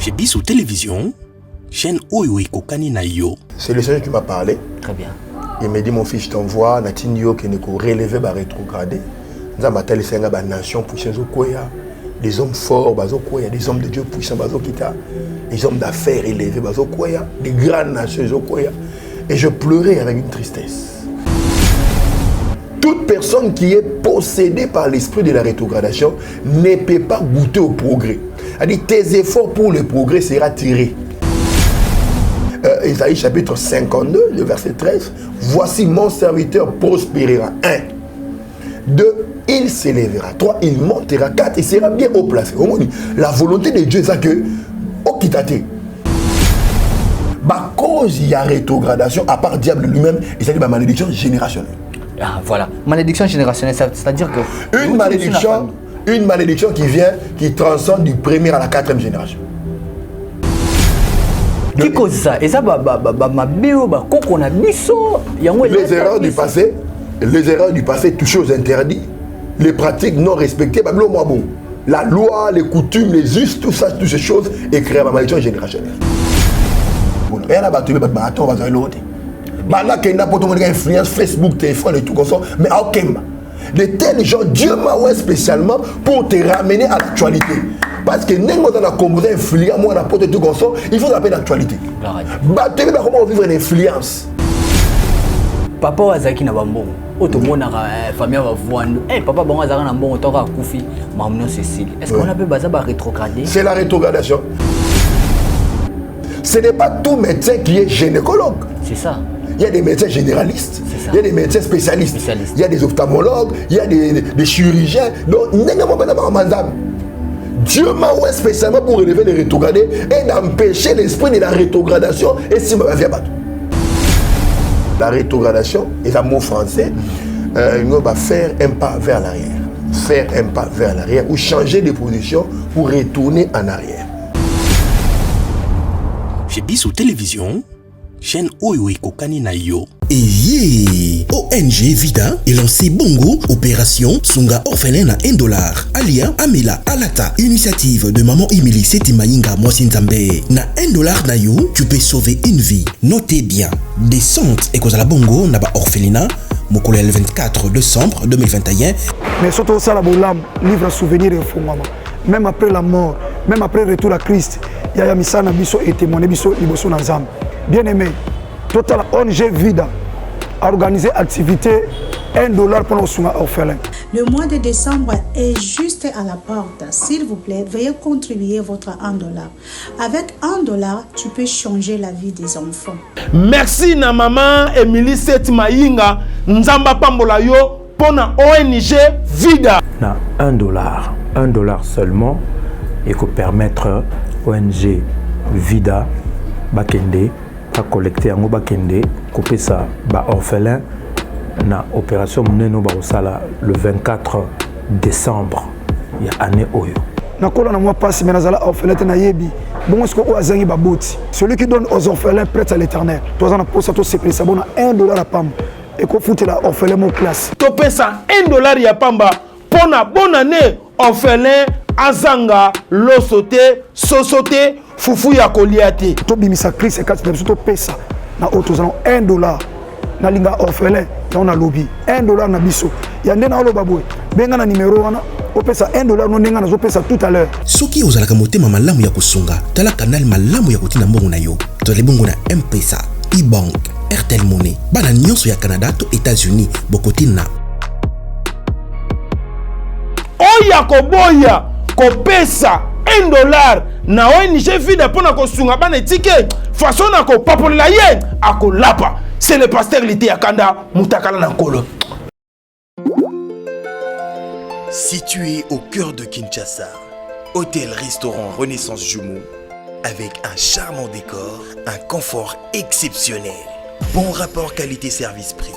Chez Bissou Télévision, chaîne Oyo et Kokani na yo. C'est le Seigneur qui m'a parlé. Très bien. Il m'a dit, mon fils, je t'envoie, Natinio, qui ne peut relever, rétrograder. Nous avons appelé les nations puissantes, des hommes forts, des hommes de Dieu puissants, des hommes d'affaires élevés, des grandes nations. Et je pleurais avec une tristesse. Toute personne qui est possédée par l'esprit de la rétrogradation ne peut pas goûter au progrès. C'est-à-dire, tes efforts pour le progrès seront tirés. Isaïe chapitre 52, le verset 13. Voici mon serviteur prospérera. 1. 2. Il s'élèvera. 3. Il montera. 4. Il sera bien haut placé. La volonté de Dieu, c'est que, au kitate, cause il y a rétrogradation, à part diable lui-même, il s'agit de malédiction générationnelle. Ah, voilà. Malédiction générationnelle, c'est-à-dire que... Une malédiction qui vient, qui transcende du premier à la 4e génération. Qui cause ça? Et ça, les erreurs du passé touchées aux interdits, les pratiques non respectées, la loi, les coutumes, les us, tout ça, toutes ces choses, et créent ma malédiction générationnelle. Et là, influence Facebook, téléphone et tout comme ça, mais de tels gens, Dieu m'a oué spécialement pour te ramener à l'actualité. Parce que nous avons composé influence, moi, n'importe tout comme ça, il faut appeler l'actualité. Tu veux comment vivre une influence. Papa Wazaki na bambo. Otomona famille va voir. Papa bon Wazaki na bon autant Koufi, Maman Cécile. Est-ce qu'on a pu bazaba rétrograder? C'est la rétrogradation. Ce n'est pas tout médecin qui est gynécologue. C'est ça. Il y a des médecins généralistes, il y a des médecins spécialistes, il y a des ophtalmologues, il y a des chirurgiens. Donc, Dieu m'a oué spécialement pour relever les rétrogradés et d'empêcher l'esprit de la rétrogradation et si ma vie abattue. La rétrogradation est un mot français. On va faire un pas vers l'arrière. Faire un pas vers l'arrière ou changer de position pour retourner en arrière. Chez Bissou Télévision, chaîne Oyo et Kokani na yo. Et ONG Vida est lancé Bongo, opération Sunga orphelin à $1. Alia Amela Alata, initiative de maman Emily Setimainga Mosinzambe. Na $1 na yo, tu peux sauver une vie. Notez bien, descente et cause à la Bongo na ba orphelinat, mokolo le 24 décembre 2021. Mais surtout ça la bolam, livre souvenir et maman. Même après la mort, même après le retour à Christ, il y a misana biso et témoigné biso liboso na Nzambe. Bien aimé, total ONG Vida a organisé activité $1 pour nos orphelins. Le mois de décembre est juste à la porte. S'il vous plaît, veuillez contribuer votre $1. Avec $1, tu peux changer la vie des enfants. Merci na maman Emily Setimainga Nzamba Pambola yo pour na ONG Vida. Na $1 seulement et que permettre ONG Vida Bakende à collecter en Bakende couper ça ba orphelin na opération meneno ba osala le 24 décembre ya année oyo na kola na moi passe mais nazala orphelin na yebi bon est-ce que o azangi ba boti celui qui donne aux orphelins prête à l'éternel toi na pour ça to c'est ça bon $1 à pam et ko foutre la orphelin mon classe to pesa $1 ya pamba pour na bonne année orphelin azanga losote sosote fufu ya koliate to bimisa Christ et quatre to pesa na autres $1 na linga orphelin on a lobby $1 na biso ya ndena olo babwe benga na numéro wana opesa $1 no ndenga na zo pesa tout à l'heure soki ozalaka motema malamu ya kusunga tala kanal malamu ya kotina mbongo na yo to le bongo na M-Pesa e-bank Airtel Money bana nyonso ya Canada to États-Unis bokotina oya koboya kopesa $1 na ONG Vida pona kosunga bana tike façon na ko papolela ye akolapa. C'est le pasteur Lité Akanda Moutakala Nankolo. Situé au cœur de Kinshasa, hôtel-restaurant Renaissance Jumeaux, avec un charmant décor, un confort exceptionnel, bon rapport qualité-service-prix.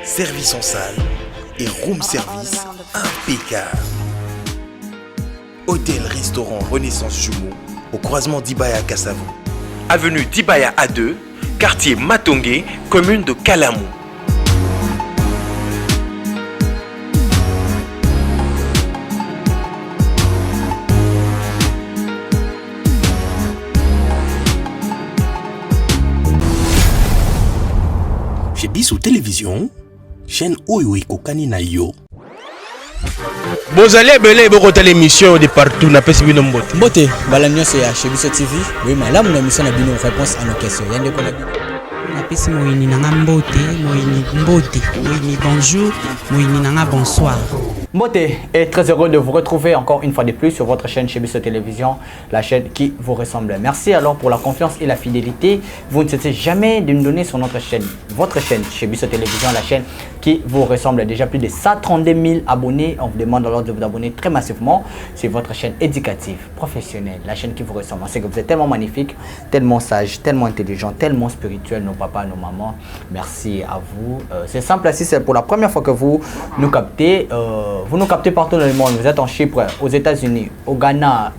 Service en salle et room service impeccable. Hôtel-restaurant Renaissance Jumeaux, au croisement d'Ibaya Kassavo. Avenue d'Ibaya A2, quartier Matongé, commune de Kalamou. Télévision, chaîne Oyo Ekokani na yo. Bozali ebele bokota l'émission de partout na pesi bino mbote. Mbote, balamio c'est à Chebiso TV. Oui, mais là mon émission na bino réponse à nos questions. Yande ko na bino. Na pesi moyini nanga mbote, moyini bonjour, moyini nanga bonsoir. Mbote est très heureux de vous retrouver encore une fois de plus sur votre chaîne Chebiso Télévision, la chaîne qui vous ressemble. Merci alors pour la confiance et la fidélité. Vous ne cessez jamais de nous donner sur notre chaîne, votre chaîne Chebiso Télévision, la chaîne qui vous ressemble. Déjà plus de 132 000 abonnés. On vous demande alors de vous abonner très massivement. C'est votre chaîne éducative, professionnelle, la chaîne qui vous ressemble. C'est que vous êtes tellement magnifique, tellement sage, tellement intelligent, tellement spirituel, nos papas, nos mamans. Merci à vous. C'est simple, si c'est pour la première fois que vous nous captez. Vous nous captez partout dans le monde. Vous êtes en Chypre, aux États-Unis, au Ghana,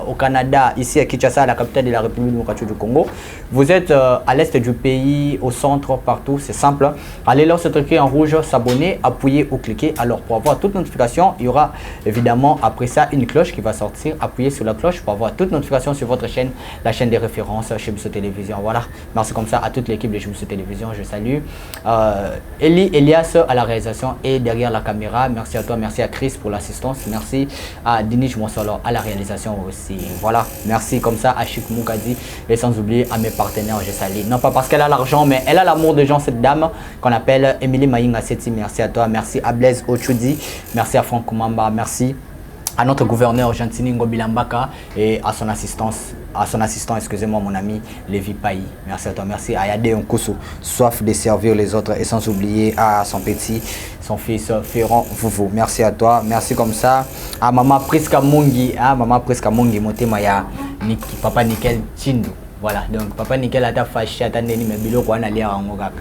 au Canada, ici à Kinshasa, la capitale de la République démocratique du Congo. Vous êtes à l'est du pays, au centre, partout. C'est simple. Allez là, c'est écrit en rouge, s'abonner, appuyer ou cliquer. Alors pour avoir toute notification, il y aura évidemment après ça une cloche qui va sortir. Appuyez sur la cloche pour avoir toute notification sur votre chaîne, la chaîne des références Chebiso Télévision. Voilà. Merci comme ça à toute l'équipe de Chebiso Télévision. Je salue Elias à la réalisation et derrière la caméra. Merci à toi. Merci à Chris pour l'assistance. Merci à Dinish Monsolo à la réalisation aussi. Voilà. Merci comme ça à Chik Moukadi et sans oublier à mes partenaires. Je salue. Non pas parce qu'elle a l'argent, mais elle a l'amour des gens, cette dame qu'on appelle Émilie Maïnga Seti. Merci à toi. Merci à Blaise Ochudi. Merci à Franck Koumamba. Merci à notre gouverneur Jantini Ngobilambaka et à son assistant, excusez-moi mon ami Lévi Payi. Merci à toi, merci à Yade Onkoso, soif de servir les autres et sans oublier à son petit, son fils Ferrand Vouvou. Merci à toi, merci comme ça à Maman Priska Mungi, Motema ya Papa Nickel Chindu. Voilà, donc Papa Nickel a ta fâché, a ta neni, mais bilo kwa na lia angogak.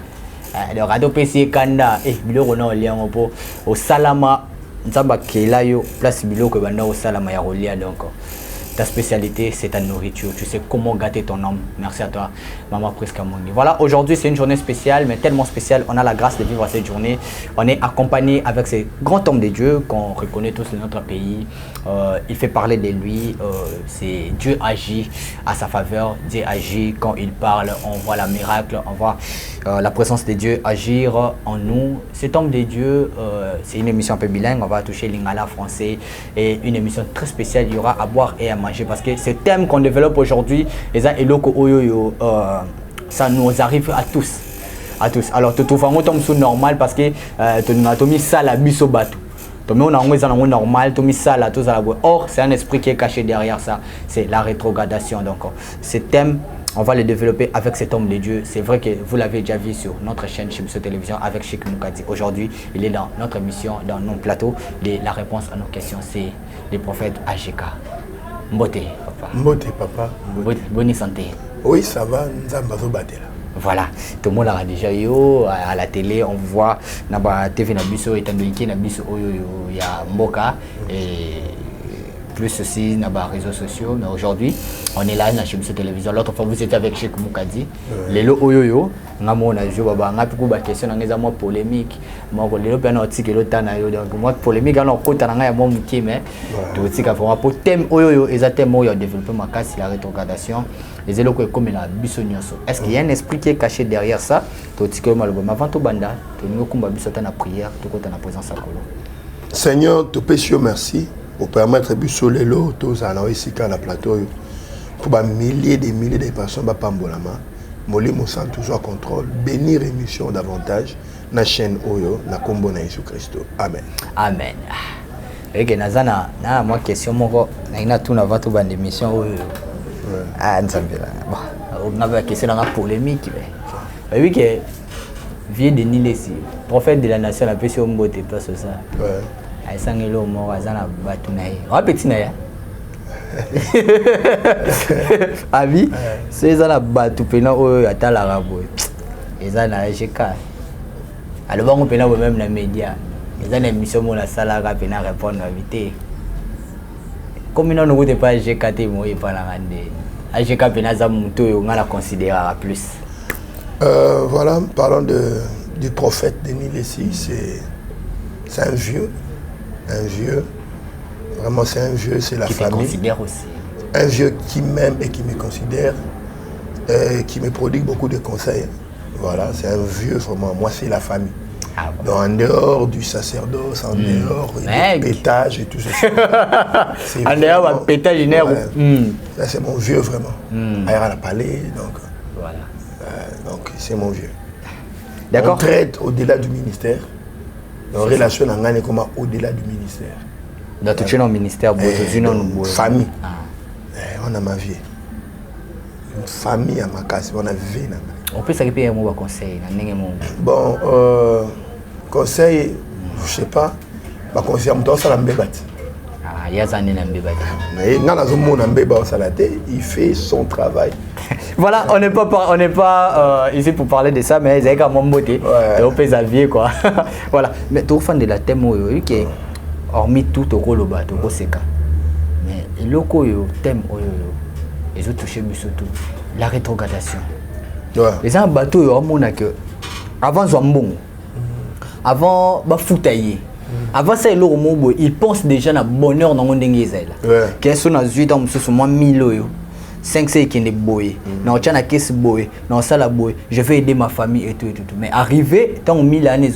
Donc à PC Kanda, bilo kwa na lia ngopo, au Salama. Nzamba kela yo place biloko banda au salama ya rolia. Donc ta spécialité c'est ta nourriture, tu sais comment gâter ton homme. Merci à toi Maman Priska Mouni. Voilà, aujourd'hui c'est une journée spéciale, mais tellement spéciale, on a la grâce de vivre cette journée. On est accompagné avec ces grands hommes de Dieu qu'on reconnaît tous dans notre pays. Il fait parler de lui, c'est Dieu agit à sa faveur, Dieu agit quand il parle, on voit la miracle, on voit la présence de Dieu agir en nous. Cet homme de Dieu, c'est une émission un peu bilingue, on va toucher l'ingala français et une émission très spéciale, il y aura à boire et à manger parce que ce thème qu'on développe aujourd'hui, ça nous arrive à tous. Alors tu trouves un tombe sous normal parce que tu as mis ça la biso bateau. On a normal, or c'est un esprit qui est caché derrière ça, c'est la rétrogradation. Donc ce thème, on va le développer avec cet homme de Dieu. C'est vrai que vous l'avez déjà vu sur notre chaîne Chebiso Télévision avec Chik Moukadi. Aujourd'hui, il est dans notre émission, dans nos plateaux. La réponse à nos questions, c'est le prophète AGK. Mbote, papa. Mbote, papa. Bonne santé. Oui, ça va, nous batela. Voilà, tout le monde l'a déjà yo à la télé, on voit na TV na biso et tandoiki na biso il y a Mboka et plus aussi dans les réseaux sociaux. Mais aujourd'hui, on est là dans Chebiso Télévision. L'autre fois, vous étiez avec Chik Moukadi. Les lots oyoyo, on a joué à une question, on a polémique. Moi, les lots article, donc moi polémique, on a côté na mon métier, mais tout ce qu'il faut pour thème oyoyo, exactement, il y a développé ma casse, la rétrogradation. Les élèves comme la bisonioso. Est-ce qu'il y a un esprit qui est caché derrière ça? Tout ce que malheureusement, avant tout banda, tout le monde a na prière, tout le monde a présence à Kolo. Seigneur, te péché merci. Pour permettre de l'eau, tous à ici dans le plateau, pour des milliers de personnes à Pambolama, Molé Moussa toujours en contrôle, bénir l'émission davantage, la chaîne Oyo, la combo na Jésus Christ. Amen. Amen. Et que nazana, na moi question moko, na tout na vatu ban émission Oyo. Ah, nzambela. Bon, on a une question dans la polémique, mais oui que vieux de Nilesi, prophète de la nation, la péché au mot de pas ça. Ouais. Aïsangelo mort azana batunaï. Rapetina ya. Abi, c'est ça la batu pena o atala rabo. Ezana ejeka. Alors on pena même na média. Ezana émission mo la sala ka pena répondre invité. Comme non nous pas GKT mo y pas la rande. AGK pena za muto yo ngala considérer plus. Voilà, parlons du prophète Denis Lessi, c'est un vieux. Un vieux, vraiment c'est un vieux, c'est la qui famille. Qui considère aussi. Un vieux qui m'aime et qui me considère, qui me prodigue beaucoup de conseils. Voilà, c'est un vieux vraiment. Moi, c'est la famille. Ah, bon. Donc, en dehors du sacerdoce, en dehors du pétage et tout ça. En dehors du pétage, ça, c'est mon vieux vraiment. Ailleurs à la palais, donc. Voilà. Donc, c'est mon vieux. D'accord. On traite au-delà du ministère. En relation avec comment au-delà du ministère. Dans tout le ministère, famille. On a ma vie. Une famille à ma casse, on a vie. On peut s'arrêter à un conseil. Bon, conseil, je ne sais pas. Je conseille à ça la mbébati. Ah, il y a des années mbébati. Mais il fait son travail. Voilà, on n'est pas ici pour parler de ça, mais il y a quand même beauté. On peut s'avier quoi. Voilà. Mais tout fan de la thème qui est hormis tout au rôle bas, au seka. Mais le thème ils ont touché surtout la rétrogradation. Les gens bateau au monde que avant Zambon, avant Bafoutaye. Avant ça, ils pensent déjà à bonheur dans le monde de Qu'est-ce qu'on a vu dans ce moment 1000 euros. 5 c'est qui est boy. Non, tu as une caisse boy. Non, ça la boy. Je vais aider ma famille et tout et tout. Mais arrivé tant 1000 années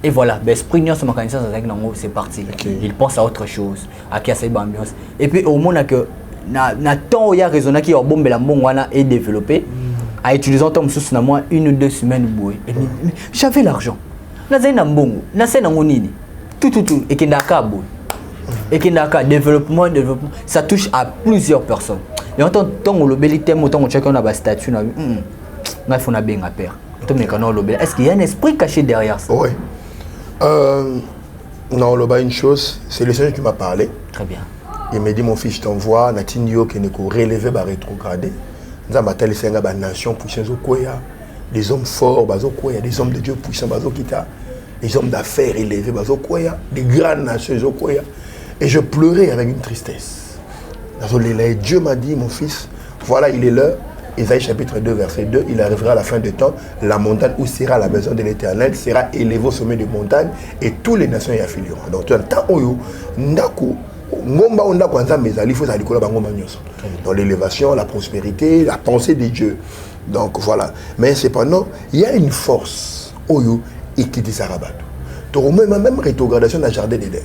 et voilà, l'esprit de ma connaissance c'est parti. Il pense à autre chose, à qui a cette ambiance. Et puis au moment que na temps il y a raison qui a bombe la bon est développé. À utiliser un temps sous moi 1 ou 2 semaines boy. J'avais l'argent. Na zena mbongo, na sena ngonini. Tout et qui n'a qu'à boy. Et qui n'a qu'à développement, ça touche à plusieurs personnes. Et en tant que le bel thème, autant que chacun a un statut, il faut bien à père. Est-ce qu'il y a un esprit caché derrière ça? Oui. Non, une chose, c'est le Seigneur qui m'a parlé. Très bien. Il m'a dit, mon fils, je t'envoie, Natinio qui n'est qu'au relevé, rétrogradé. Nous avons appelé les nation puissante, des hommes forts, des hommes de Dieu puissants, des hommes d'affaires élevés, des grandes nations. Et je pleurais avec une tristesse. Dieu m'a dit, mon fils, voilà, il est l'heure. Isaïe chapitre 2, verset 2, il arrivera à la fin du temps, la montagne où sera la maison de l'Éternel sera élevée au sommet des montagnes et toutes les nations y affilieront. Donc, dans l'élévation, la prospérité, la pensée de Dieu. Donc voilà. Mais cependant, il y a une force et qui dit ça. Même rétrogradation dans le jardin d'Éden.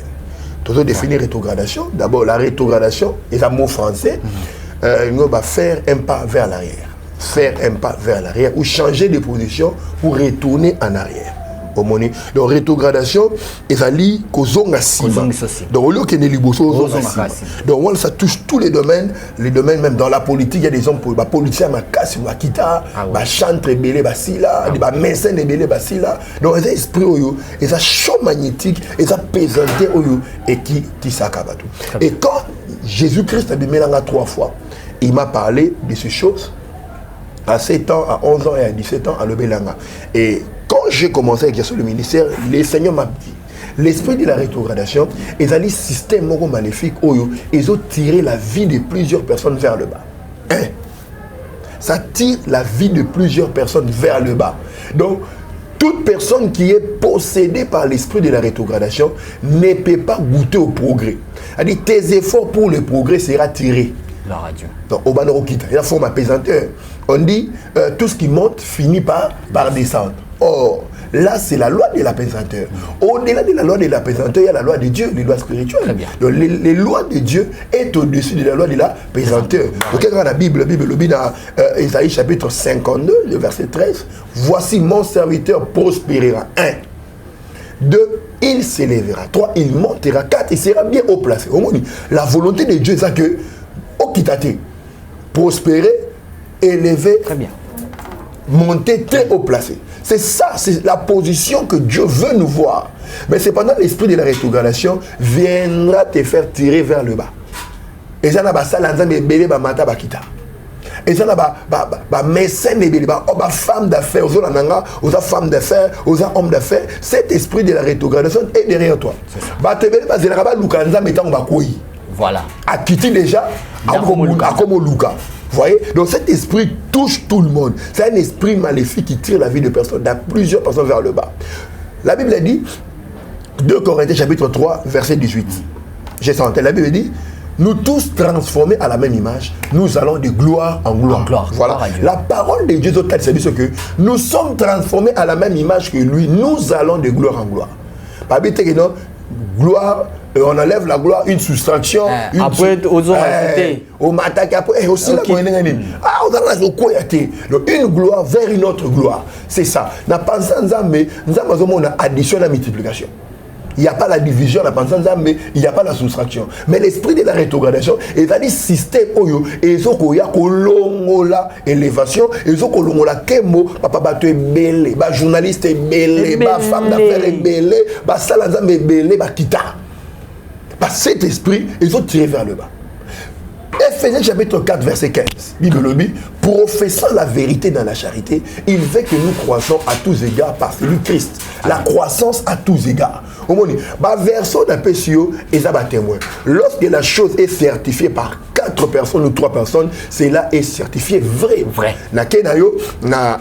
Tout définir rétrogradation. D'abord, la rétrogradation est un mot français. On va faire un pas vers l'arrière. Faire un pas vers l'arrière ou changer de position pour retourner en arrière. Donc, rétrogradation, c'est-à-dire qu'on a sima. Donc, au lieu qu'il y ait des libosos, donc, ça touche tous les domaines même dans la politique, il y a des hommes, les politiciens, qui chantent belé, les médecins belé, donc, il y a esprit, il y a champ magnétique, il y a pesanté, et qui s'accabent. Et quand Jésus-Christ a dit 3 fois, il m'a parlé de ces choses à 7 ans, à 11 ans et à 17 ans à l'Obélanga. Et quand j'ai commencé à exercer le ministère, le Seigneur m'a dit, l'esprit de la rétrogradation est un système maléfique où ils ont tiré la vie de plusieurs personnes vers le bas. Ça tire la vie de plusieurs personnes vers le bas. Donc, toute personne qui est possédée par l'esprit de la rétrogradation ne peut pas goûter au progrès. C'est-à-dire, tes efforts pour le progrès seront tirés. Gloire à Dieu. Donc, au Banarokita, il y a forme apesanteur. On dit, tout ce qui monte finit par descendre. Or, là, c'est la loi de l'apesanteur. Au-delà de la loi de l'apesanteur, il y a la loi de Dieu, les lois spirituelles. Donc, les lois de Dieu est au-dessus de la loi de l'apesanteur. Donc, dans la Bible, dans Isaïe chapitre 52, le verset 13, voici mon serviteur prospérera. 1. 2, il s'élèvera. 3, il montera. 4, il sera bien haut placé. La volonté de Dieu, c'est que, au Kitate, prospérer, élever, très bien, monter très haut placé. C'est ça, c'est la position que Dieu veut nous voir. Mais cependant, l'esprit de la rétrogradation viendra te faire tirer vers le bas. Et ça, et ça, médecin de femme d'affaires, aux femmes d'affaires, aux hommes d'affaires, cet esprit de la rétrogradation est derrière toi. Voilà. À quitter déjà, à comme Luca. Vous voyez? Donc cet esprit touche tout le monde. C'est un esprit maléfique qui tire la vie de personnes, dans plusieurs personnes vers le bas. La Bible a dit, 2 Corinthiens chapitre 3, verset 18. J'ai senti, la Bible dit, nous tous transformés à la même image, nous allons de gloire en gloire. Voilà. La parole de Dieu, c'est que nous sommes transformés à la même image que lui, nous allons de gloire en gloire. Gloire, on enlève la gloire, une soustraction. Après, au matin, après, aussi la une gloire vers une autre gloire. C'est ça. Nous avons une addition, la multiplication. Il n'y a pas la division, il n'y a pas la soustraction. Mais l'esprit de la rétrogradation, il a dit système, et il y a élévation, et il y a kemo, papa bateau est belé, journaliste est belé, femme d'affaires est belé, salanzam est belé, kita. Cet esprit, ils ont tiré vers le bas. Ephésiens chapitre 4, verset 15. Bible le dit, professant la vérité dans la charité, il veut que nous croissons à tous égards par celui Christ. La croissance à tous égards. Au moment version d'un PCO, et ça va témoin. Lorsque la chose est certifiée par 4 personnes ou 3 personnes, cela est certifié vrai. Na kenayo, na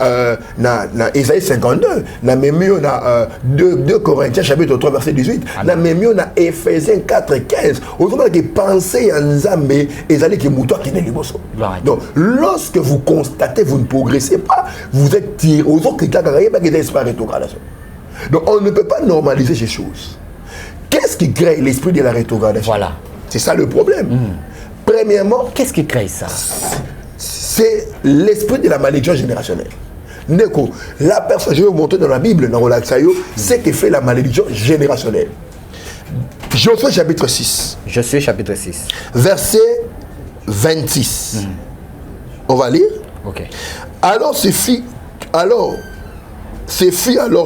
Isaïe 52, na memio na 2 Corinthiens chapitre 3 verset 18, na memio na Ephésiens 4 15. Autrement que penser en Nzambe et allez que mouton qui n'est liboso. Donc lorsque vous constatez vous ne progressez pas, vous êtes tiré aux autres qui rétrogradation. Donc on ne peut pas normaliser ces choses. Qu'est-ce qui crée l'esprit de la rétrogradation? Voilà. C'est ça le problème. Premièrement, qu'est-ce qui crée ça? C'est l'esprit de la malédiction générationnelle. Neko, la personne, je vais vous montrer dans la Bible, dans Relaxayo, c'est qui fait la malédiction générationnelle. Josué chapitre 6. Josué chapitre 6. Verset 26. On va lire. Ok. Alors ce fut alors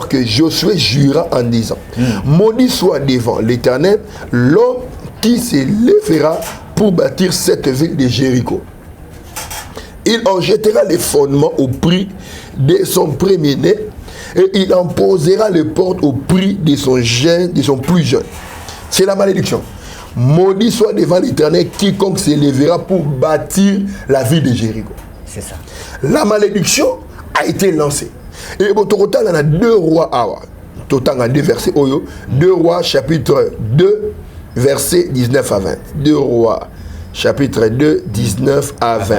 que Josué jura en disant, maudit soit devant l'Éternel l'homme qui se lèvera pour bâtir cette ville de Jéricho. Il en jettera les fondements au prix de son premier-né et il en posera les portes au prix de son plus jeune. C'est la malédiction. Maudit soit devant l'Éternel quiconque se lèvera pour bâtir la ville de Jéricho. C'est ça. La malédiction a été lancée. Et au total, il y a 2 rois Awa. Total, en 2 versets. 2 rois chapitre 2, verset 19 à 20. 2 rois chapitre 2, 19 à 20.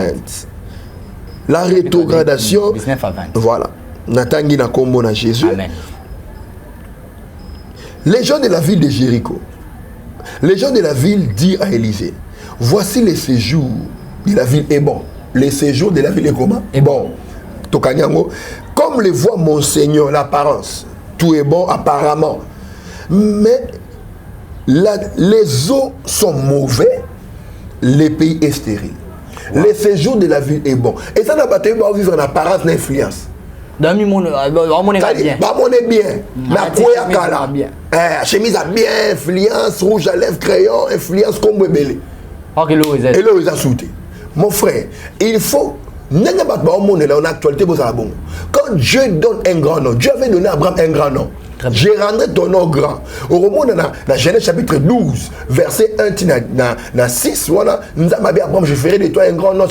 La rétrogradation. 19 à 20. Voilà. Natangi na kombo na Jésus. Amen. Les gens de la ville de Jéricho. Les gens de la ville dirent à Élisée, voici les séjours de la ville est bon. Les séjours de la ville est comment? Est bon. Tokanyango. Comme le voit mon Seigneur, l'apparence, tout est bon apparemment. Mais les eaux sont mauvais, les pays est stérile. Wow. Les séjours de la ville est bon. Et ça n'a pas été bon vivre en apparence d'influence. Dans le monde, on est bien. On est bien. La couille à cala. Chemise à bien, influence, rouge à lèvres, crayon, influence comme belé. Et là, ils ont sauté. Mon frère, il faut. Quand Dieu donne un grand nom, Dieu avait donné à Abraham un grand nom. Je rendrai ton nom grand. Au moment dans la Genèse chapitre 12, verset 1 6, voilà, Abraham, je ferai de toi un grand nom.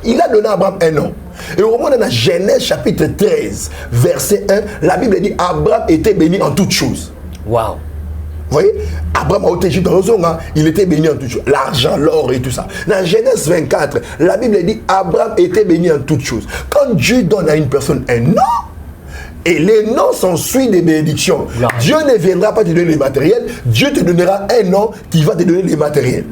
Il a donné à Abraham un nom. Et au moment dans la Genèse chapitre 13, verset 1, la Bible dit Abraham était béni en toutes choses. Waouh. Vous voyez, Abraham a été il était béni en toutes choses. L'argent, l'or et tout ça. Dans Genèse 24, la Bible dit Abraham était béni en toutes choses. Quand Dieu donne à une personne un nom, et les noms sont suivis des bénédictions. Là. Dieu ne viendra pas te donner les matériels, Dieu te donnera un nom qui va te donner les matériels.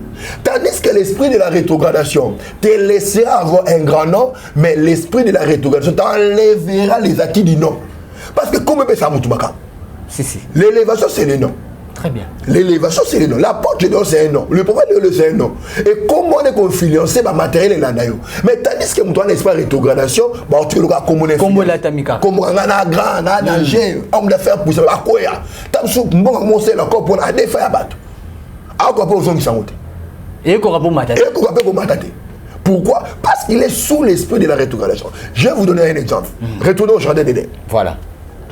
Tandis que l'esprit de la rétrogradation te laissera avoir un grand nom, mais l'esprit de la rétrogradation t'enlèvera les acquis du nom. Parce que comme ça moutoumaka. Si. L'élévation, c'est le nom. Très bien. L'élévation, c'est le nom. La porte de nom, c'est un nom. Le prophète de Dieu, c'est un nom. Et comment on est influencé par le matériel et l'anaïo. Mais tandis que nous avons pas rétrogradation, tu le vois comme on est. Comme la tamika. Comme on a grand, on a danger, homme d'affaires pour ça. À quoi ya? Tant que bon, on sait encore pour la défaire à battre. À quoi pour qui s'en et qu'on rappelle matate. Et qu'on rappelle matate. Pourquoi? Parce qu'il est sous l'esprit de la rétrogradation. Je vais vous donner un exemple. Retournons au jardin d'Éden. Voilà.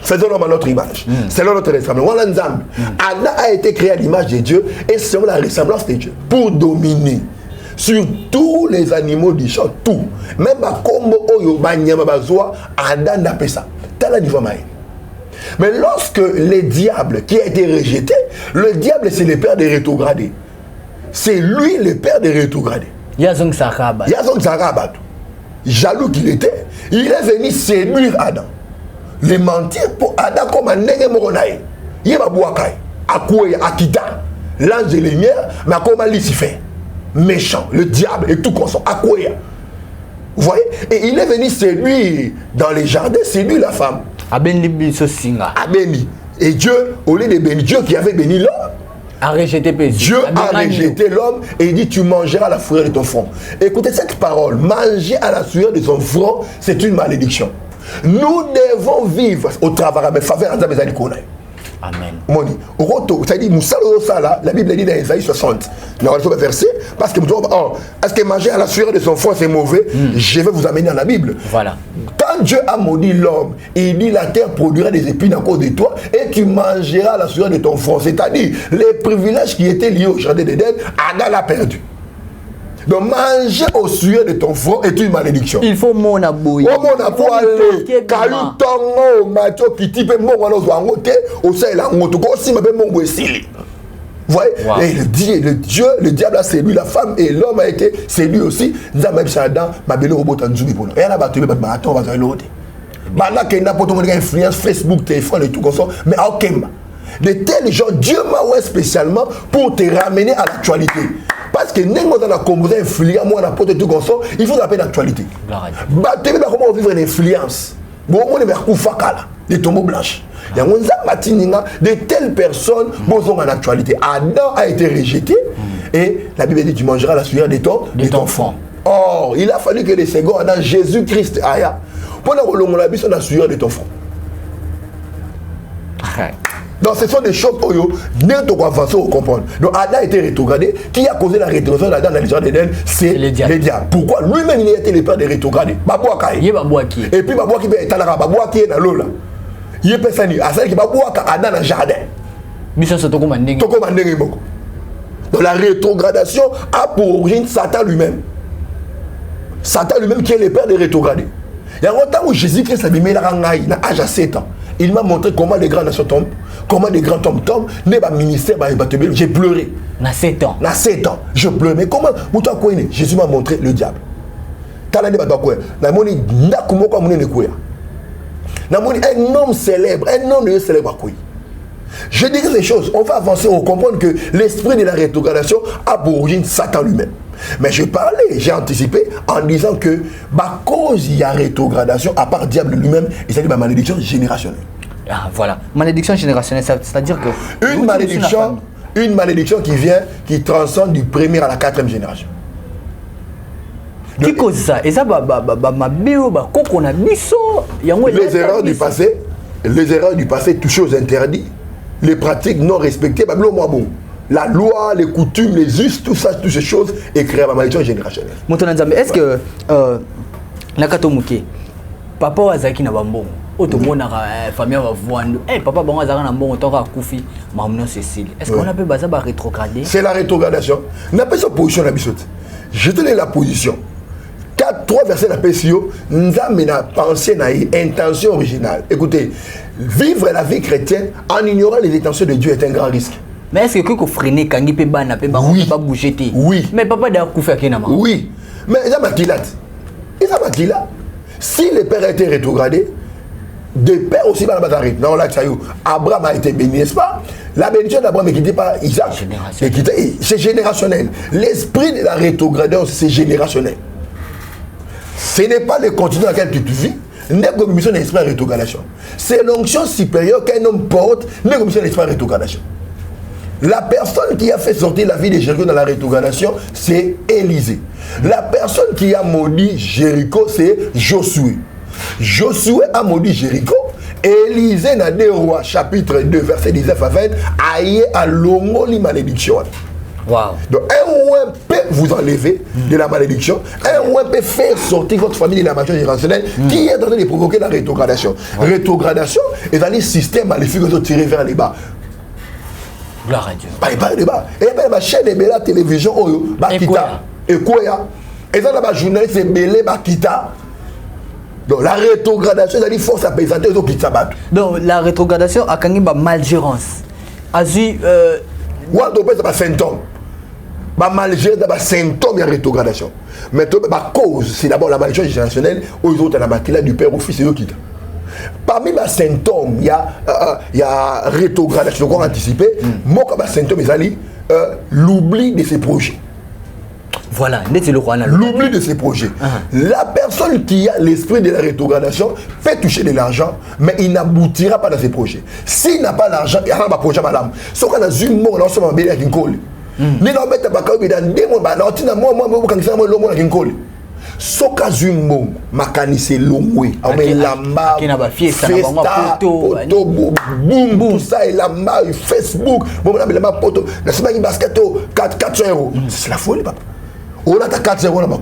Faisons-le à notre image. Selon notre ressemblance. Adam a été créé à l'image de Dieu et selon la ressemblance de Dieu pour dominer sur tous les animaux du champ, tout. Même à Kombo Oyo Banyama Bazoa, Adam n'a pas ça. Tel niveau maï. Mais lorsque le diable qui a été rejeté, le diable c'est le père des rétrogradés. c'est lui le père des rétrogradés. Yazong Saraba. Yazong Saraba. Jaloux qu'il était, il est venu séduire Adam. Le mentir pour Adam comme un nègre moronaï. Il va boire Akoué, Akita, l'ange de lumière, mais comme Lucifer. Méchant, le diable et tout consort. Akoué. Vous voyez? Et il est venu séduire dans les jardins, séduire la femme. Abeni biso singa. Abeni. Et Dieu, au lieu de bénir, Dieu qui avait béni l'homme, a rejeté Dieu a rejeté l'homme et il dit tu mangeras à la fourrure de ton front. Écoutez cette parole, manger à la fourrure de son front, c'est une malédiction. Nous devons vivre au travail avec faveur à mes amis. Amen. Moni, roto, ça dit Moussalo Sala, la Bible dit dans Isaïe 60. Nous allons verser parce que est-ce que manger à la sueur de son front c'est mauvais? Je vais vous amener dans la Bible. Voilà. Quand Dieu a maudit l'homme, il dit la terre produira des épines à cause de toi et tu mangeras à la sueur de ton front. C'est-à-dire les privilèges qui étaient liés au jardin d'Éden, Adam l'a perdu. Donc manger au sueur de ton front est une malédiction. Il faut mon abouille. Oh mon abouille. Kalu tongo macho kiti pe mon wano zwangote au sein la ngoto ko si ma pe mon wesili. Vous voyez? Wow. Et le diable a séduit la femme et l'homme a été séduit aussi. Nous avons mis ça dedans, ma belle robot en zubi pour nous. Et elle a battu, mais attends, on va faire l'autre. Maintenant qu'il n'a pas de influence, Facebook, téléphone et tout comme ça, mais à aucun moment. De tels gens, Dieu m'a oué spécialement pour te ramener à l'actualité. Parce que nous avons la communauté influence, moi, on a tout comme ça, il faut appeler l'actualité. Tu veux comment vivre une influence? Bon, on est vers Koufakala, des tombeaux blanches. Il y a de telles personnes qui sont en actualité. Adam a été rejeté et la Bible dit tu mangeras la sueur de ton front. Or, il a fallu que les seconds Adam, Jésus-Christ, aille. Pour la sueur de ton front. Donc ce sont des choses où nous devons avancer au comprendre. Donc Adam a été rétrogradé. Qui a causé la rétrogradation d'Adam dans les jardins d'Éden? C'est le diable. Pourquoi? Lui-même il a été le père des rétrogradés. Et puis Babouaki est à la Babouaki est dans l'eau là. Il est personne. À celle qui Babouaka Adam dans le jardin. Donc la rétrogradation a pour origine Satan lui-même. Satan lui-même qui est le père des rétrogradés. Il y a un temps où Jésus-Christ a mis l'âge à 7 ans. Il m'a montré comment les grands nations tombent, comment les grands tombent. Ministère, j'ai pleuré. Na 7 ans. Na 7 ans. Je pleure. Mais comment Jésus m'a montré le diable. Un homme célèbre, un homme célèbre. Je dis ces choses, on va avancer, on comprend que l'esprit de la rétrogradation a pour origine Satan lui-même. Mais je parlais, j'ai anticipé en disant que à cause il y a rétrogradation, à part diable lui-même, il s'agit de ma malédiction générationnelle. Ah, voilà, malédiction générationnelle, c'est-à-dire que... Une malédiction qui vient, qui transcende du premier à la 4e génération. Qui cause ça? Et ça, les erreurs du passé touchées aux interdits, les pratiques non respectées, la loi, les coutumes, les us, tout ça, toutes ces choses, et créer ma malédiction générationnelle. Est-ce que Nakatomuke, papa Wazaki na bambon, automona famille va voir, papa bon Wazaki na bambon, autant Koufi, Maman Cécile. Est-ce qu'on appelle ça rétrograder? C'est la rétrogradation. On appelle ça position la bisote. Je te donne la position. 3 versets de la PCO, nous avons pensé à une intention originale. Écoutez, vivre la vie chrétienne en ignorant les intentions de Dieu est un grand risque. Mais est-ce que vous freinez quand il peut pas bouger? Oui. Mais papa d'ailleurs Koufa Kenama. Oui. Mais il y a Makila. Si le père a été rétrogradé, des pères aussi dans la bataille. Non, là, Abraham a été béni, n'est-ce pas? La bénédiction d'Abraham est quittée par Isaac. C'est générationnel. L'esprit de la rétrogradation, c'est générationnel. Ce n'est pas le continent dans lequel tu vis, n'est comme mission d'esprit de rétrogradation. C'est l'onction supérieure qu'un homme porte, n'est comme mission d'esprit de rétrogradation. La personne qui a fait sortir la vie de Jéricho dans la rétrogradation, c'est Élisée. La personne qui a maudit Jéricho, c'est Josué. Josué a maudit Jéricho. Élisée, dans 2 Rois, chapitre 2, verset 19 à 20, aïe à l'ongoli malédiction. Wow. Donc, un ouin peut vous enlever de la malédiction, un ouin peut faire sortir votre famille de la malédiction générationnelle qui est en train de provoquer la rétrogradation. Rétrogradation est un système maléfique qui est tiré vers les bas. Gloire à Dieu. Par les bas. Et bien, la chaîne de la télévision, Bakita, et quoi, et ça, la journaliste, c'est Belé Bakita. Donc, la rétrogradation, c'est-à-dire force à présenter aux autres qui s'abattent. Donc, la rétrogradation a quand même une malgérance. Ou on peut faire symptôme. malgéré des symptômes de rétrogradation. Mais la cause, c'est d'abord la malédiction générationnelle, aux autres, la maladie du père au fils et au quitte. Parmi les symptômes, il y a rétrogradation, qu'on anticipé. Moi, comme symptôme, il l'oubli de ses projets. Voilà, l'oubli de ses projets. La personne qui a l'esprit de la rétrogradation peut toucher de l'argent, mais il n'aboutira pas dans ses projets. S'il n'a pas l'argent, il n'y a pas de projet, madame. Ce qu'on a vu, on a ensemble avec une colle. Ni non mettre pas comme dans des mois, non, tu n'as moi quand ça moi l'homme avec une colle. Ce cas d'une mom, macanise l'ongwe, mais lamba, festa, poto, boum, tout ça et lamba, Facebook, bon on a lamba poto, la semaine basket 400 €. C'est la folie papa. On a ta 400 € là-bas.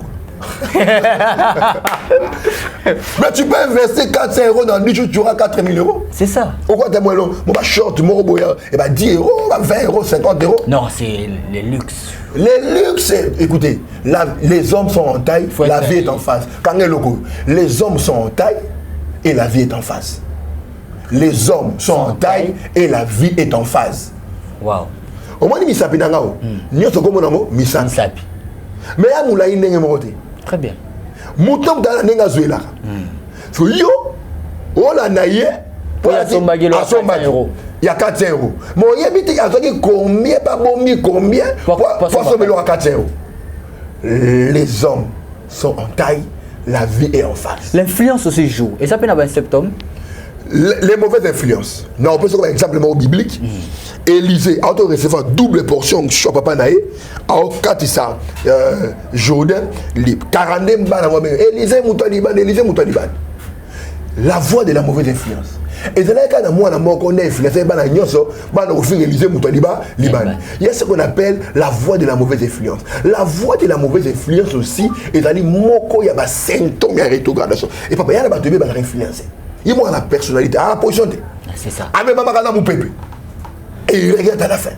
Mais tu peux investir 400 € dans 10 jours, tu auras 4 000 €. C'est ça. Pourquoi t'es moins long? Mon short, mon robot, et bah 10 €, 20 €, 50 €. Non, c'est les luxes. Les luxes, écoutez, les hommes sont en taille, la vie est en face. Quand est loco, les hommes sont en taille et la vie est en face. Les hommes sont en taille et la vie est en phase. Waouh. Au moins, misapi nangao. Nyo soko monamo misapi. Mais à moula inenge mokote. Très bien. Mouton dans la nenga zuela. So yo, ola naye pour la sombagi lo 400 €. Il y a 400 €. Mon yebiti y a combien pas bombi combien pour sauver le 400 €. Les hommes sont en taille, la vie est en face. L'influence aussi joue. Et ça peut avoir un symptôme. Les mauvaises influences. Non, on peut se faire exemple biblique. Élisée a recevoir double portion de papa nae. A katisa Jordan libre. 42 bana moi Élisée Moutaliban, Élisée Moutaliban. La voix de la mauvaise influence. Et c'est là que moi na moko na influence bana nyonso bana ofir Élisée Moutaliban Liban. Il y a ce qu'on appelle la voix de la mauvaise influence. La voix de la mauvaise influence aussi est à dire moko ya ba symptôme de rétrogradation. Et papa ya na ba tebe ba influencer. Il y a la personnalité, à la position. C'est ça. Ah, mais maman, mon pépé. Et il regarde à la fin.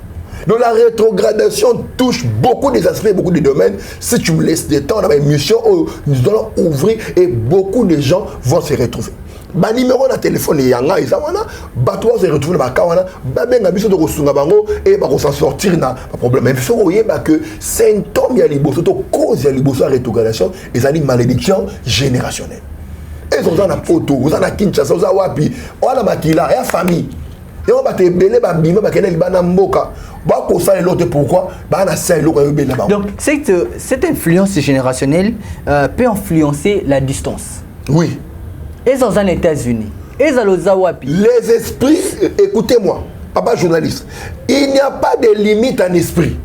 Donc la rétrogradation touche beaucoup des aspects, beaucoup de domaines. Si tu me laisses des temps, on a une mission où nous allons ouvrir et beaucoup de gens vont se retrouver. Ba numéro na téléphone yanga izamana bato se retrouver na bakawana ba benga biso de kosunga bango et ba ko s'en sortir na problème. Mais faut voyez ba que symptôme ya liboso to cause ya liboso rétrogradation et ça dit malédiction générationnelle. Et vous en avez photo, vous en avez Kinshasa, vous en avez wapi, on a makila, et la famille. Et on va te belé, ba bima, ba kenel bana mboka. Ba ko sa l'autre pourquoi? Ba na sa l'autre yo belé ba. Donc cette influence générationnelle peut influencer la distance. Oui. Et dans les États-Unis, et dans les wapi. Les esprits, écoutez-moi, papa journaliste, il n'y a pas de limite en esprit.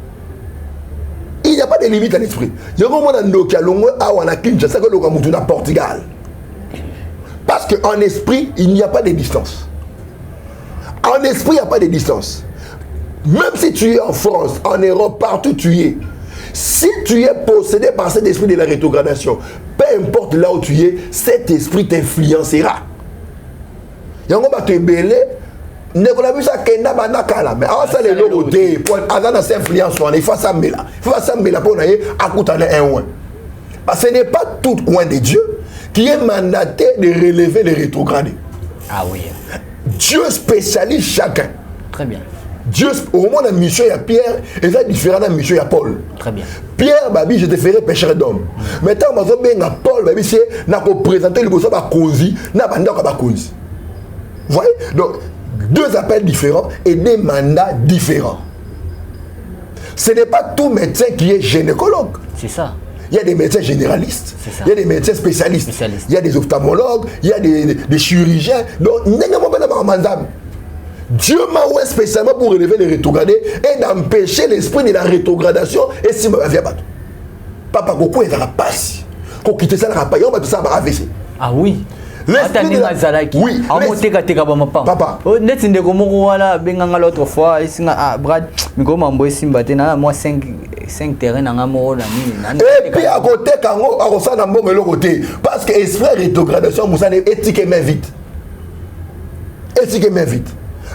Il n'y a pas de limite en esprit. Je comprends dans Nokia, l'ongo a wana Kinshasa, que l'ongo mutu na Portugal. Parce qu'en esprit, il n'y a pas de distance. En esprit, il n'y a pas de distance. Même si tu es en France, en Europe, partout tu es. Si tu es possédé par cet esprit de la rétrogradation, peu importe là où tu es, cet esprit t'influencera. Yango ba te belé, ne ko la bisa kenda banakala, mais en ça les logo té pour azana s'influence on il faut ça mela. Il faut ça mela pour naie akutana un oin. Parce que ce n'est pas tout oin de Dieu qui est mandaté de relever les rétrogradés. Ah oui. Dieu spécialise chacun. Très bien. Dieu, au moment de la mission, il y a Pierre, et ça différent de la mission, il y a Paul. Très bien. Pierre, babi, je te ferai pécheur d'homme. Maintenant, je vais Paul, babi, c'est n'a pas présenté le besoin de causer, n'a pas de cause. Vous voyez? Donc, deux appels différents et des mandats différents. Ce n'est pas tout médecin qui est gynécologue. C'est ça. Il y a des médecins généralistes, il y a des médecins spécialistes, il y a des ophtalmologues, il y a des chirurgiens. Donc, Dieu m'a oué spécialement pour relever les rétrogradés et d'empêcher l'esprit de la rétrogradation et si ma vie a battu. Papa, Koko est à la passe. Koko quitte ça, la passe, on va tout ça à AVC. Ah oui. L'esprit de la... Oui. Papa. L'autre fois, Brad, moi 5 terrains et puis à côté, quand on s'en a bon côté, parce que l'esprit de rétrogradation, vous allez étiqueter vite. Étiqueter vite.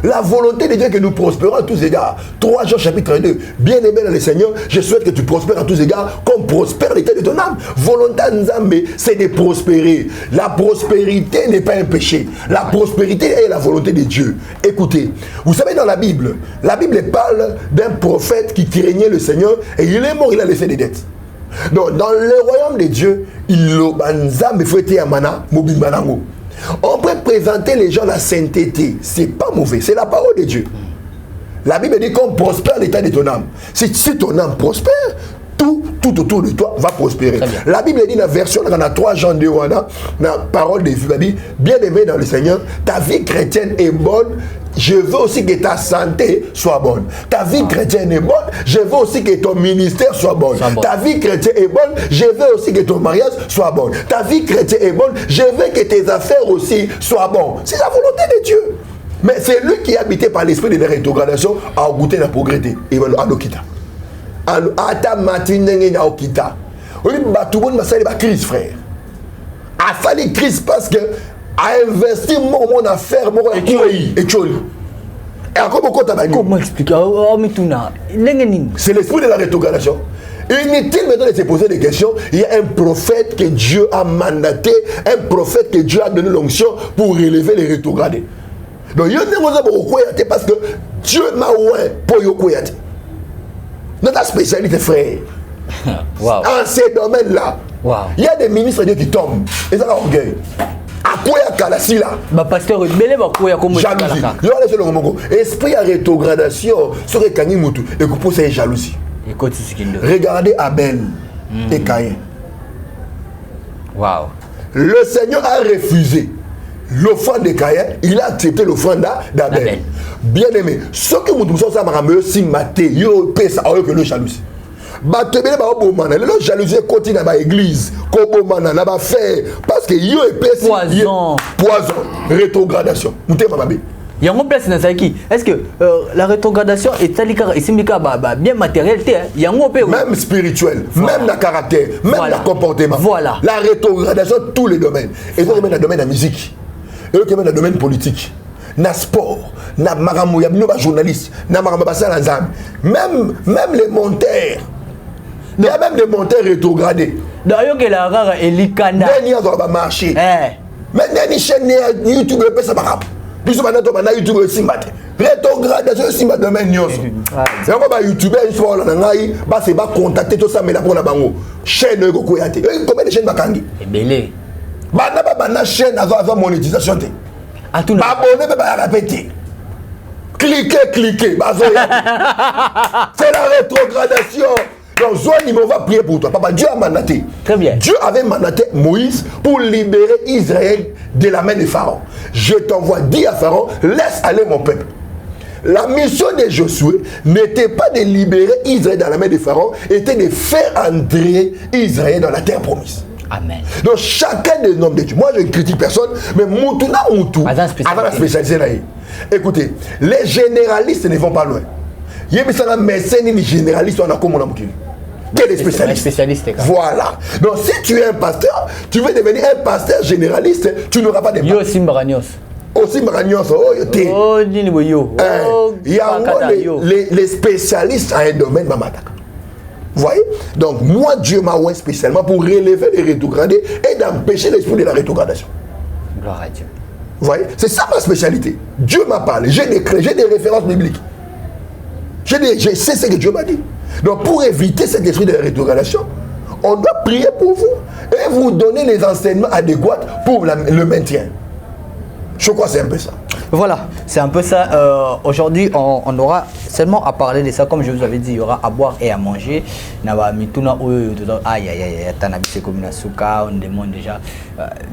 La volonté de Dieu est que nous prospérons à tous égards. 3 Jean chapitre 2. Bien-aimé dans le Seigneur, je souhaite que tu prospères à tous égards comme prospère l'état de ton âme. Volonté Nzambe, c'est de prospérer. La prospérité n'est pas un péché. La prospérité est la volonté de Dieu. Écoutez, vous savez dans la Bible parle d'un prophète qui craignait le Seigneur et il est mort, il a laissé des dettes. Donc dans le royaume de Dieu, Nzambe faut être amana, mobimbanango. On peut présenter les gens la sainteté, c'est pas mauvais, c'est la parole de Dieu. La Bible dit qu'on prospère l'état de ton âme. Si ton âme prospère, tout autour de toi va prospérer. La Bible dit dans la version, dans la 3 Jean 2, la parole de Dieu, dit, bien aimé dans le Seigneur, ta vie chrétienne est bonne. Je veux aussi que ta santé soit bonne. Ta vie chrétienne est bonne. Je veux aussi que ton ministère soit bon. Ta vie chrétienne est bonne. Je veux aussi que ton mariage soit bon. Ta vie chrétienne est bonne. Je veux que tes affaires aussi soient bonnes. C'est la volonté de Dieu. Mais c'est lui qui est habité par l'esprit de la rétrogradation à goûter la pauvreté. Et à l'okita. À ta matinée à okita. On dit tout le monde va salir la crise, frère. A fallu crise parce que à investir mon affaire, mon et comment expliquer? C'est l'esprit de la rétrogradation. Inutile maintenant de se poser des questions. Il y a un prophète que Dieu a mandaté, un prophète que Dieu a donné l'onction pour relever les rétrogradés. Donc il y a des parce que Dieu m'a oué pour yokoyate. Notre spécialité, frère. Wow. En ces domaines-là, il y a des ministres de Dieu qui tombent. Et ça orgueil. À quoi il y a Kalassi là? Pasteur, jalousie. Esprit à rétrogradation sur les Kani Moutou. Et vous posez jalousie. Regardez Abel et Caïn. Wow. Le Seigneur a refusé l'offrande de Caïn, il a accepté l'offrande d'Abel. Bien aimé, ce que vous dites, ça m'a si maté, yo pesa que le jalousie. Batebele ba obomana, le jalousie continue dans l'église, kobomana na ba faire parce que yo épais poison, rétrogradation. Mutema babe. Il y a un place dans ça qui est-ce que la rétrogradation est bien matériel, il y a un même spirituel, même le caractère, même le comportement. Voilà. La rétrogradation tous les domaines. Et donc dans le domaine de la musique, et donc dans le domaine politique, na sport, na maramou, ya bino journaliste, na maramou basala nzambe. Même les monteurs. Il y a même des monteurs rétrogradés. D'ailleurs que la rare elikanda. Ni a va marcher. Mais ni chaîne YouTube peut ça marab. Puisque maintenant on a YouTube aussi mat. Rétrogradation aussi mat domaine nyos. C'est comme YouTuber une fois là ngai ba c'est ba contacter tout ça mais là pour la bango. Chaîne ko koyate. Combien de chaînes bakangi? Belé. Bana chaîne avant monétisation té. À tout le abonné ba répéter. Cliquez c'est la rétrogradation. Donc, Zoani, on va prier pour toi. Papa, Dieu a mandaté. Très bien. Dieu avait mandaté Moïse pour libérer Israël de la main de Pharaon. Je t'envoie, dis à Pharaon, laisse aller mon peuple. La mission de Josué n'était pas de libérer Israël dans la main de Pharaon, était de faire entrer Israël dans la terre promise. Amen. Donc, chacun des noms de Dieu. Moi, je ne critique personne, mais Moutouna Moutou, avant la spécialité. Écoutez, les généralistes ne vont pas loin. Il y a des médecins et des généralistes, on a comme on a mouqué. Quel est spécialiste? Voilà. Donc si tu es un pasteur, tu veux devenir un pasteur généraliste, tu n'auras pas de mal. Yo Simbaragnos. Oh Simbaragnos, oh yoté. Oh Niniboyo. Il y a les spécialistes à un domaine mamataka. Vous voyez? Donc moi Dieu m'a oué spécialement pour relever les rétrogradés et d'empêcher l'esprit de la rétrogradation. Gloire à Dieu. Vous voyez? C'est ça ma spécialité. Dieu m'a parlé, j'ai des références bibliques. Je sais ce que Dieu m'a dit. Donc pour éviter cet esprit de rétrogradation, on doit prier pour vous et vous donner les enseignements adéquats pour le maintien. Je crois que c'est un peu ça. Voilà, c'est un peu ça. Aujourd'hui, on aura seulement à parler de ça. Comme je vous avais dit, il y aura à boire et à manger. On demande déjà.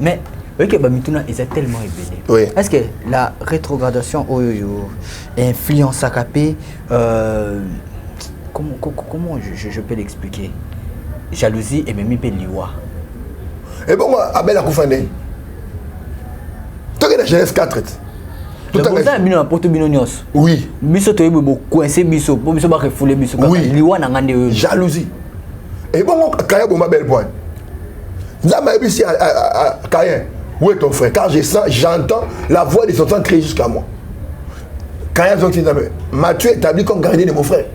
Mais oui, que Mituna est tellement éveillé. Oui. Est-ce que la rétrogradation influence à capé comment je peux l'expliquer? Jalousie et même liwa. Et bon, Abel a Koufane. Tu as la Genèse 4. Tout à l'heure. Oui. Oui. Jalousie. Et bon, Kaya Boma belle point. Ici à Caïn. Où est ton frère? Car j'entends la voix de son sang crier jusqu'à moi. Mathieu est établi comme gardien de mon frère.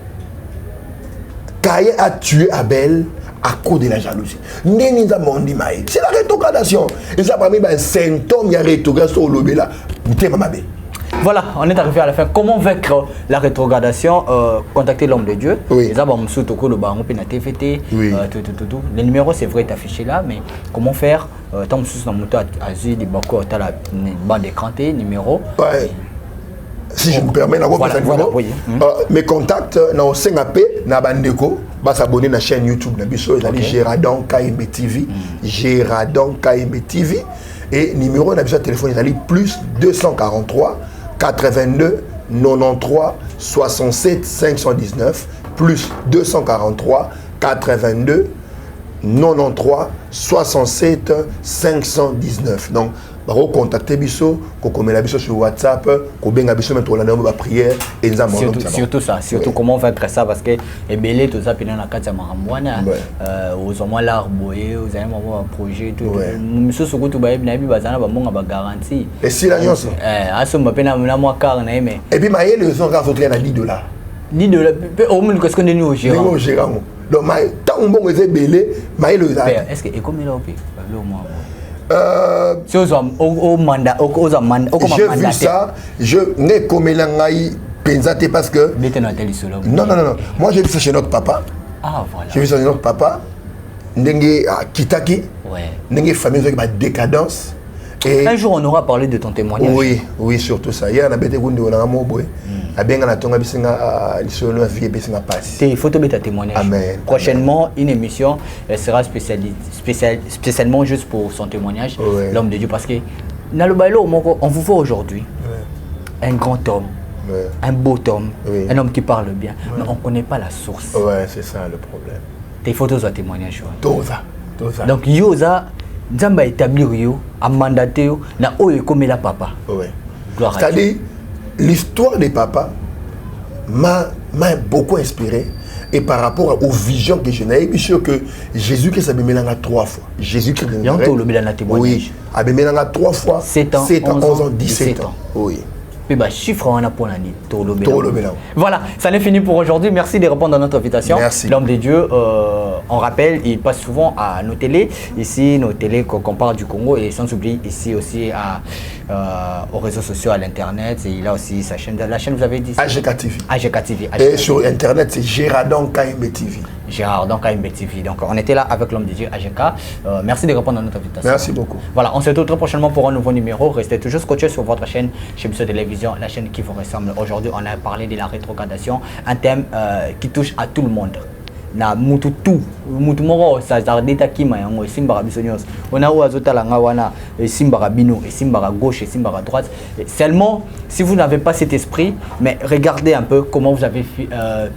Caïn a tué Abel à cause de la jalousie. C'est la rétrogradation. Et ça, parmi les symptômes, il y a rétrogradation au lobby là. Voilà, on est arrivé à la fin. Comment vaincre la rétrogradation? Contacter l'homme de Dieu. Oui. Le numéro, c'est vrai, est affiché là, mais comment faire? Tant que dans moto, tu as la bande d'écran, numéro. Ouais. Si je me permets, voilà, oui. Mes contacts, dans 5AP, dans Bandeko, s'abonner à la chaîne YouTube, Géradon KMB TV, Géradon KMB TV, et numéro de téléphone, il plus 243 82 93 67 519, plus 243 82 93 67 519. Donc, contactez Bisso, contactez Bisso sur WhatsApp, contactez Bisso mettre la prière et surtout ça, surtout comment vaincre ça parce que belé tout ça pendant la carte marambouana aux hommes l'arbre aux amis un projet tout monsieur ce que tu vas bien bazana ba monga ba garantie et si la nuance aso mapena na moi car na mais et puis maïe le son grave autour na $10 $10 au moins qu'est-ce qu'on est nous au gérant donc maïe tant bon est belé maïe le est-ce que et comme il a opé le moins j'ai vu ça, je n'ai comme l'angaï pensé parce que non, moi j'ai vu ça chez notre papa. Ah voilà. J'ai vu ça chez notre papa. N'engue Kitaki. Ouais. N'engue famille avec ma décadence. Et un jour on aura parlé de ton témoignage. Oui, surtout ça. Hier on a bêté gonde on a moboé. A bien on a tonga bisinga l'isolo na vie bisinga passe. Il faut te mettre témoignage. Amen. Prochainement une émission sera spécialement juste pour son témoignage, l'homme de Dieu parce que on vous voit aujourd'hui un grand homme. Un beau homme, un homme qui parle bien, mais on ne connaît pas la source. Ouais, c'est ça le problème. Tes photos à témoignage. Tout ça. Donc Yoza, Nzamba établir yo, a mandaté yo, na oyo comme la papa. Ouais. C'est-à-dire l'histoire des papas m'a beaucoup inspiré et par rapport aux visions que je n'ai, bien sûr que Jésus-Christ a béni 3 fois. Jésus-Christ a béni. Oui, a béni 3 fois. 7 ans, 11 ans, 17 ans. Oui. Puis chiffre on a pour l'année. Voilà, ça n'est fini pour aujourd'hui. Merci de répondre à notre invitation. Merci. L'homme de Dieu, on rappelle, il passe souvent à nos télés. Ici, nos télés qu'on parle du Congo et sans oublier ici aussi aux réseaux sociaux, à l'internet. Et il a aussi sa chaîne. La chaîne, vous avez dit AGK TV. AGK TV. Et sur internet, c'est Géradon KMB TV. Géradon KMB TV. Donc on était là avec l'homme de Dieu AGK. Merci de répondre à notre invitation. Merci beaucoup. Voilà, on se retrouve très prochainement pour un nouveau numéro. Restez toujours scotchés sur votre chaîne chez Bisso Télévision, la chaîne qui vous ressemble. Aujourd'hui, on a parlé de la rétrogradation, un thème qui touche à tout le monde. Na mutu moro sa zardeta kima yango simbara bisonyos on a oazota langa wana simbara bino et simbara gauche et simbara droite seulement si vous n'avez pas cet esprit mais regardez un peu comment vous avez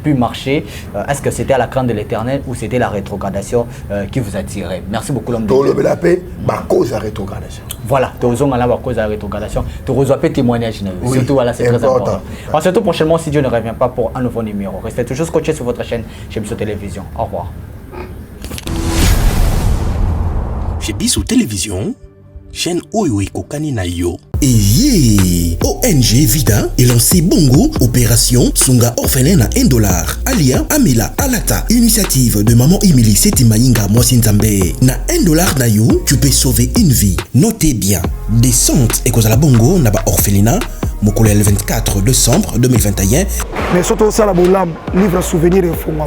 pu marcher. Est-ce que c'était à la crainte de l'Éternel ou c'était la rétrogradation qui vous a tiré? Merci beaucoup l'homme de Dieu. La paix cause la rétrogradation. Voilà, tozong à la cause de la rétrogradation. Tu reçois pas témoignage surtout voilà, c'est très important. On se retrouve prochainement si Dieu ne revient pas pour un nouveau numéro. Restez toujours scotchés sur votre chaîne chez Bisso Télévision. Au revoir. Chez Bisso Télévision, chaîne Oyo Kokani na yo. Et yeah! ONG Vida est lancé Bongo, opération Songa orphelin à $1. Alia, Amela, Alata, initiative de Maman Emily Setimaïnga Mwasinzambe. Na $1 na yo, tu peux sauver une vie. Notez bien, descente et cause à la Bongo na ba orphelinat, Mokolo le 24 décembre 2021. Mais surtout ça, la Boulam, livre souvenir et fondement.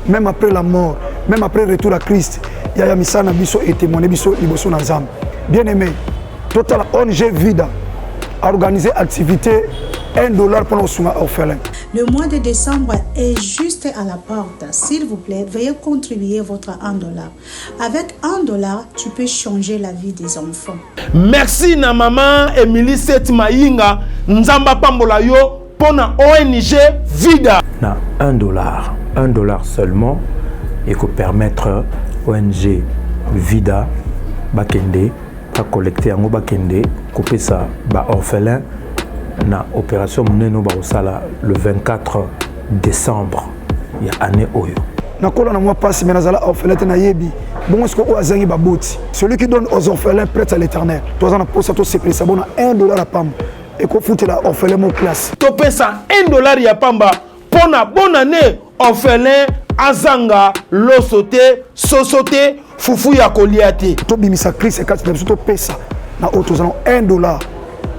Même après la mort, même après le retour à Christ, il y a Misana Bisso et témoigné Bisso Liboso Nazam. Bien aimé, Total ONG Vida a organisé activité $1 pour nos orphelins. Le mois de décembre est juste à la porte. S'il vous plaît, veuillez contribuer votre $1. Avec $1, tu peux changer la vie des enfants. Merci na maman Emily Setimaïnga Nzamba Pambola yo pour na ONG Vida. Na $1 seulement et que permettre ONG Vida bakende à collecter en bakende couper ça ba orphelin na opération meneno ba osala le 24 décembre ya année oyo na kola na moi passe mais nazala orphelin na yebi bon est-ce que o azangi ba boti celui qui donne aux orphelins prête à l'Éternel toi en poste to c'est ça bon $1 à pam et qu'on fout la orphelin mon classe. Topesa $1 ya pamba pour na bonne année orphelin azanga losote sosote fufu ya koliate. To bimisa crise et quatre to pesa na autozano $1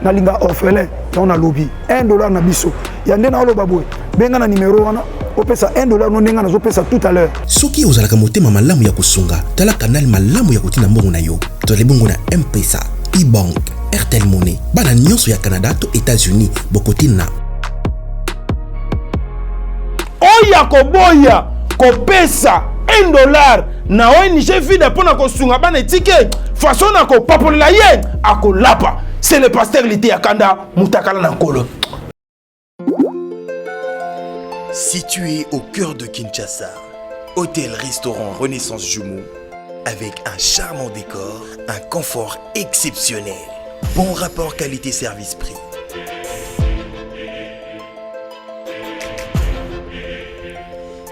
na linga orphelin on a lobby $1 na biso yande na oloba boy benga na numéro wana opesa $1 no ndenga na zo pesa tout à l'heure. Soki ozalaka motema malamu ya kusunga tala kanal malamu ya kotina mbongo na yo tole bongo na M-Pesa, e-bank, Airtel Money bana nyonso ya Canada to États-Unis bokotina oya koboya kopesa $1 na ONG Vida pona kosunga bana etike façon na ko papolela ye akolapa. C'est le pasteur Lité Yakanda Moutakala Nankolo. Situé au cœur de Kinshasa, hôtel-restaurant Renaissance Jumeau, avec un charmant décor, un confort exceptionnel, bon rapport qualité-service-prix.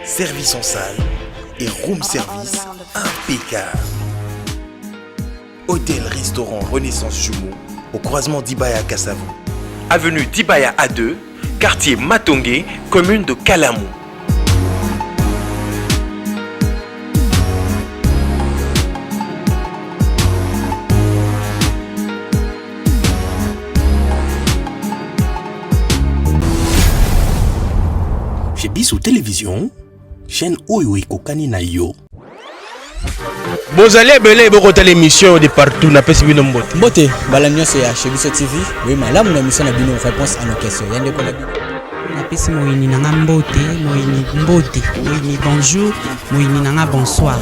Service en salle et room service impeccable. Hôtel-restaurant Renaissance Jumeau, au croisement d'Ibaya Kassavou. Avenue d'Ibaya A2, quartier Matongé, commune de Kalamou. chez Biso Télévision, chaîne Oyo Kokani na yo. Vous allez belé beaucoup l'émission de partout na pesi bino mbote. Mbote balanyo c'est chez Biso TV. Oui malamu na mission na bino réponse à nos questions. Yande ko na bino. Na pesi moyini na mbote, moyini bonjour, moyini na bonsoir.